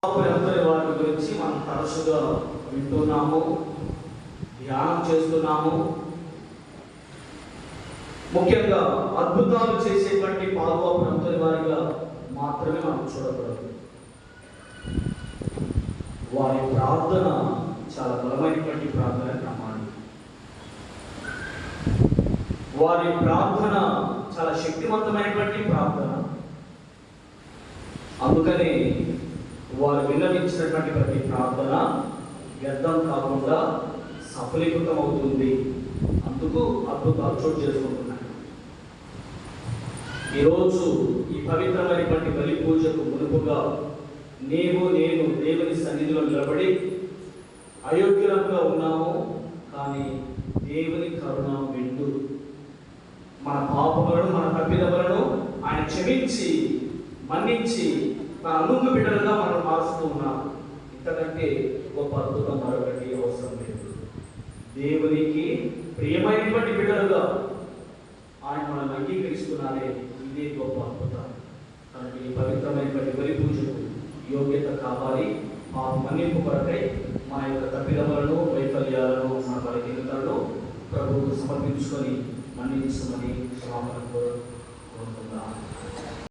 ఎందరి వారి గురించి మనం తరచుగా వింటున్నాము, ధ్యానం చేస్తున్నాము. ముఖ్యంగా అద్భుతాలు చేసేటువంటి పాల్గొనంతరి వారిగా మాత్రమే మనం చూడకూడదు. వారి ప్రార్థన చాలా బలమైనటువంటి ప్రార్థన నమ్మాలి. వారి ప్రార్థన చాలా శక్తివంతమైనటువంటి ప్రార్థన. అందుకని వారు విన్నవించినటువంటి ప్రతి ప్రార్థన వ్యర్థం కాకుండా సఫలీకృతం అవుతుంది. అందుకు అద్భుతాలు చోటు చేసుకుంటున్నాయి. ఈరోజు ఈ పవిత్రమైనటువంటి బలి పూజకు మునుపుగా నేను దేవుని సన్నిధిలో నిలబడి అయోగ్యులంగా ఉన్నాము, కానీ దేవుని కరుణ విందు మన పాపములను మన తప్పిదములను ఆయన క్షమించి మన్నించి తన అనుంగు బిడ్డలుగా మనం మారుస్తూ ఉన్నాం. ఇంతకంటే గొప్ప అద్భుతం మరొకటి అవసరం లేదు. దేవునికి ప్రియమైనటువంటి బిడ్డలుగా ఆయన మనం అంగీకరిస్తున్నారే, ఇదే గొప్ప అద్భుతం. కనుక ఈ పవిత్రమైనటువంటి బలి పూజకు యోగ్యత కావాలి. ఆ మన్నింపు కొరకై మన యొక్క తప్పిదములను వైఫల్యాలను మన బలహీనతలను ప్రభువుకు సమర్పించుకొని మన్నించమని క్షమాపణ కోరుకుంటున్నాం.